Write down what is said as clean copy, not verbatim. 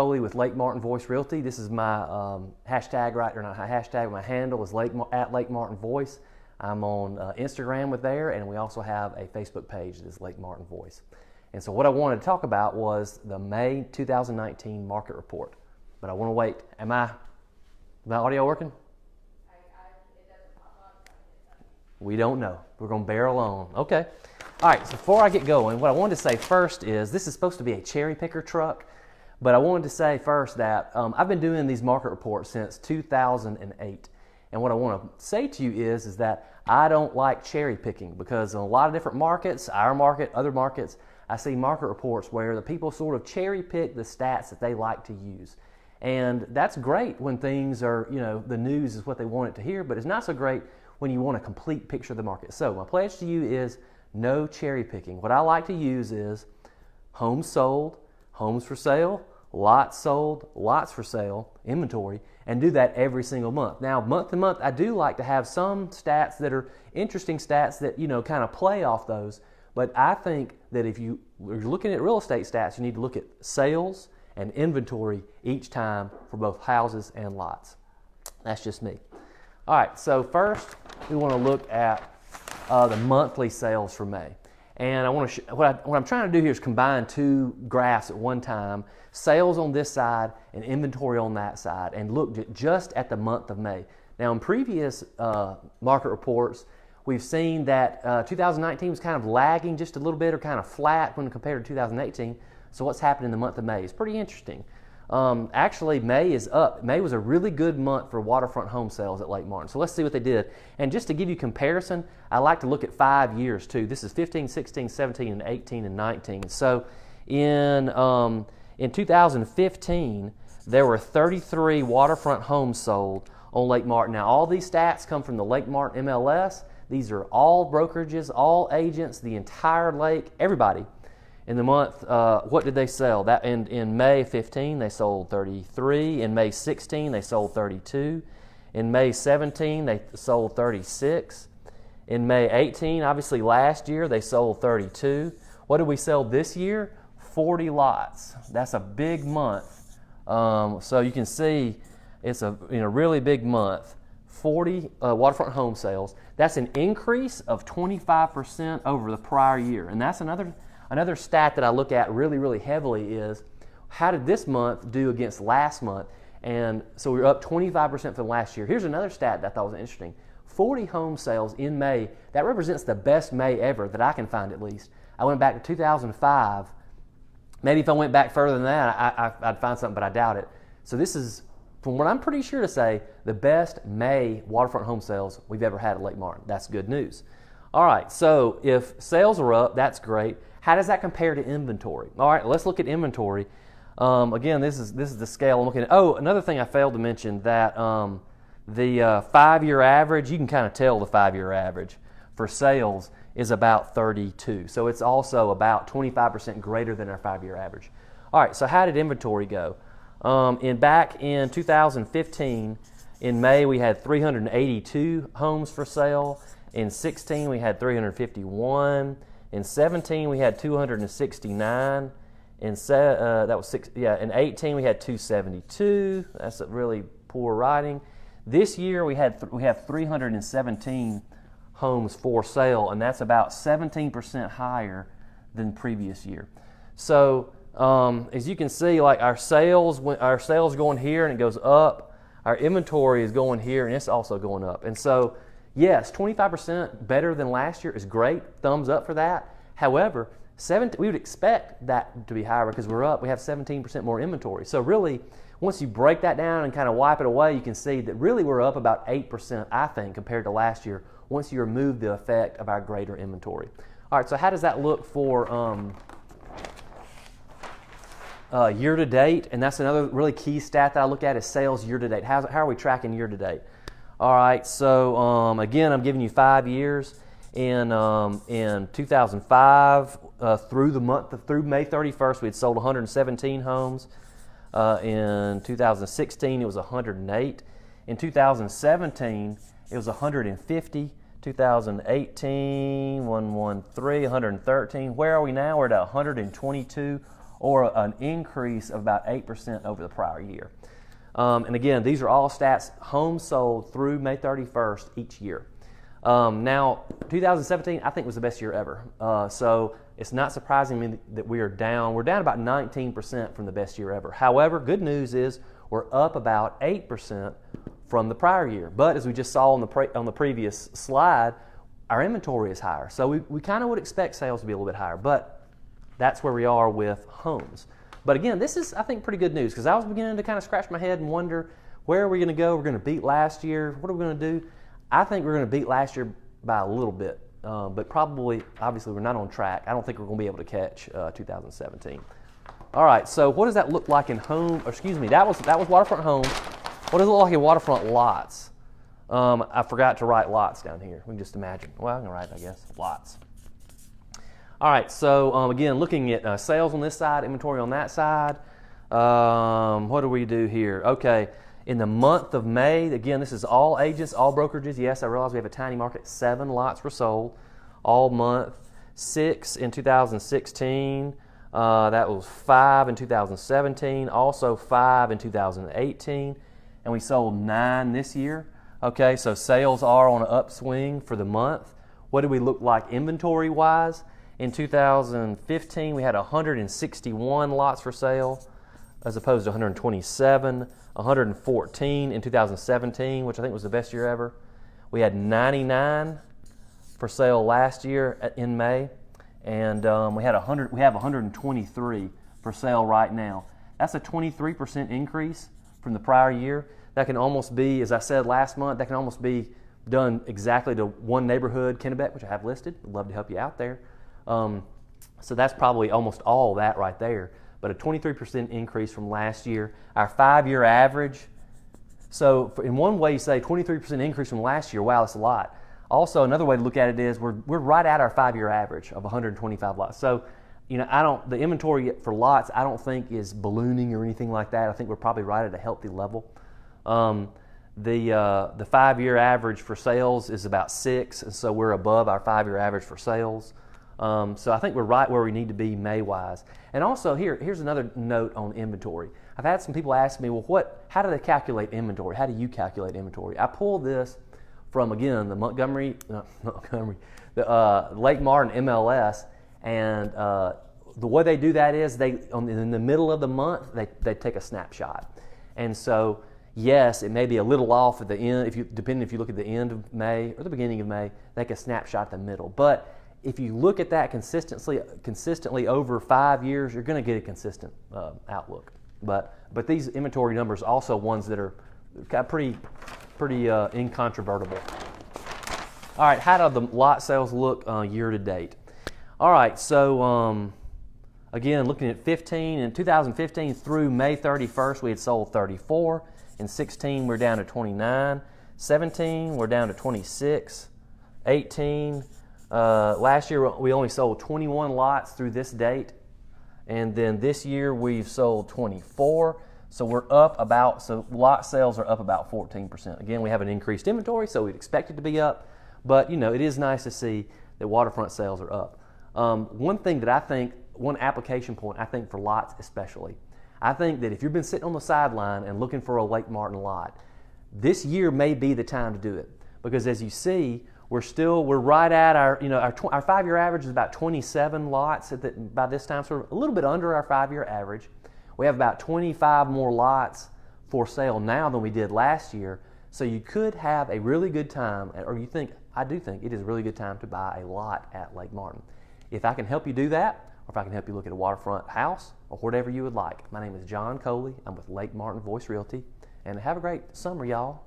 With Lake Martin Voice Realty. This is my hashtag, right, or not hashtag, my handle is at Lake Martin Voice. I'm on Instagram with there, and we also have a Facebook page that is Lake Martin Voice. And so what I wanted to talk about was the May 2019 market report. But I want to wait. Is my audio working? It doesn't pop up. We don't know. We're going to bear along. Okay. All right, so before I get going, what I wanted to say first is this is supposed to be a cherry picker truck, but I wanted to say first that I've been doing these market reports since 2008. And what I want to say to you is that I don't like cherry picking, because in a lot of different markets, our market, other markets, I see market reports where the people sort of cherry pick the stats that they like to use. And that's great when things are, the news is what they want it to hear, but it's not so great when you want a complete picture of the market. So my pledge to you is no cherry picking. What I like to use is homes sold, homes for sale, lots sold, lots for sale, inventory, and do that every single month. Now, month to month, I do like to have some stats that are interesting stats that, kind of play off those. But I think that if you're looking at real estate stats, you need to look at sales and inventory each time for both houses and lots. That's just me. All right, so first we want to look at the monthly sales for May. And I want to what I'm trying to do here is combine two graphs at one time, sales on this side and inventory on that side, and look just at the month of May. Now, in previous market reports, we've seen that 2019 was kind of lagging just a little bit, or kind of flat when compared to 2018. So what's happened in the month of May is pretty interesting. Actually, May is up. May was a really good month for waterfront home sales at Lake Martin. So let's see what they did. And just to give you comparison, I like to look at 5 years too. This is 15, 16, 17, and 18, and 19. So in 2015, there were 33 waterfront homes sold on Lake Martin. Now, all these stats come from the Lake Martin MLS. These are all brokerages, all agents, the entire lake, everybody. In the month, what did they sell? That in May 15, they sold 33. In May 16, they sold 32. In May 17, they sold 36. In May 18, obviously last year, they sold 32. What did we sell this year? 40 lots. That's a big month. So you can see it's a really big month. 40 waterfront home sales. That's an increase of 25% over the prior year. And that's another stat that I look at really, really heavily is how did this month do against last month? And so we were up 25% from last year. Here's another stat that I thought was interesting. 40 home sales in May. That represents the best May ever that I can find, at least. I went back to 2005. Maybe if I went back further than that, I'd find something, but I doubt it. So this is, from what I'm pretty sure to say, the best May waterfront home sales we've ever had at Lake Martin. That's good news. All right, so if sales are up, that's great. How does that compare to inventory? All right, let's look at inventory. Again, this is the scale I'm looking at. Oh, another thing I failed to mention, that the 5-year average, you can kind of tell the 5-year average for sales is about 32. So it's also about 25% greater than our 5-year average. All right, so how did inventory go? Back in 2015, in May, we had 382 homes for sale. In 16, we had 351. In 17, we had 269. In 18, we had 272. That's a really poor writing. This year, we have 317 homes for sale, and that's about 17% higher than previous year. So as you can see, like our sales going here and it goes up. Our inventory is going here and it's also going up. And so, yes, 25% better than last year is great. Thumbs up for that. However, we would expect that to be higher because we're up. We have 17% more inventory. So really, once you break that down and kind of wipe it away, you can see that really we're up about 8%, I think, compared to last year, once you remove the effect of our greater inventory. All right, so how does that look for year to date? And that's another really key stat that I look at is sales year to date. How are we tracking year to date? All right, so again, I'm giving you 5 years. In 2005 through May 31st, we had sold 117 homes. In 2016, it was 108. In 2017, it was 150. 2018, 113, 113. Where are we now? We're at 122 or an increase of about 8% over the prior year. And again, these are all stats, homes sold through May 31st each year. Now, 2017, I think, was the best year ever. So it's not surprising me that we are down. We're down about 19% from the best year ever. However, good news is we're up about 8% from the prior year. But as we just saw on the previous slide, our inventory is higher. So we kind of would expect sales to be a little bit higher. But that's where we are with homes. But again, this is, I think, pretty good news, because I was beginning to kind of scratch my head and wonder, where are we going to go? We're going to beat last year. What are we going to do? I think we're going to beat last year by a little bit, but probably, obviously, we're not on track. I don't think we're going to be able to catch 2017. All right, so what does that look like in home? Or excuse me, that was waterfront homes. What does it look like in waterfront lots? I forgot to write lots down here. We can just imagine. Well, I can write, I guess, lots. All right, so again, looking at sales on this side, inventory on that side. What do we do here? Okay, in the month of May, again, this is all agents, all brokerages. Yes, I realize we have a tiny market. 7 lots were sold all month. 6 in 2016. That was 5 in 2017. Also 5 in 2018. And we sold 9 this year. Okay, so sales are on an upswing for the month. What do we look like inventory-wise? In 2015, we had 161 lots for sale, as opposed to 127, 114 in 2017, which I think was the best year ever. We had 99 for sale last year in May, and we have 123 for sale right now. That's a 23% increase from the prior year. That can almost be, as I said last month, that can almost be done exactly to one neighborhood, Kennebec, which I have listed. I'd love to help you out there. So that's probably almost all that right there, but a 23% increase from last year. Our 5-year average, so in one way you say 23% increase from last year, wow, that's a lot. Also, another way to look at it is we're right at our 5-year average of 125 lots. So, the inventory for lots I don't think is ballooning or anything like that. I think we're probably right at a healthy level. The 5-year average for sales is about 6, and so we're above our 5-year average for sales. So I think we're right where we need to be May-wise. And also here's another note on inventory. I've had some people ask me, well, how do they calculate inventory? How do you calculate inventory? I pulled this from, again, the Lake Martin MLS, and the way they do that is in the middle of the month they take a snapshot. And so yes, it may be a little off at the end, depending if you look at the end of May or the beginning of May, they take a snapshot at the middle. But if you look at that consistently over 5 years, you're going to get a consistent outlook. But these inventory numbers are also ones that are pretty incontrovertible. All right, how do the lot sales look year to date? All right, so again, looking at 2015 through May 31st, we had sold 34. In 16, we're down to 29. 17, we're down to 26. 18. Last year, we only sold 21 lots through this date. And then this year, we've sold 24. So we're up so lot sales are up about 14%. Again, we have an increased inventory, so we'd expect it to be up. But, it is nice to see that waterfront sales are up. One application point, I think, for lots especially, I think that if you've been sitting on the sideline and looking for a Lake Martin lot, this year may be the time to do it. Because as you see, we're right at our 5-year average is about 27 lots by this time, sort of a little bit under our 5-year average. We have about 25 more lots for sale now than we did last year. So you could have a really good time, I do think it is a really good time to buy a lot at Lake Martin. If I can help you do that, or if I can help you look at a waterfront house, or whatever you would like. My name is John Coley. I'm with Lake Martin Voice Realty. And have a great summer, y'all.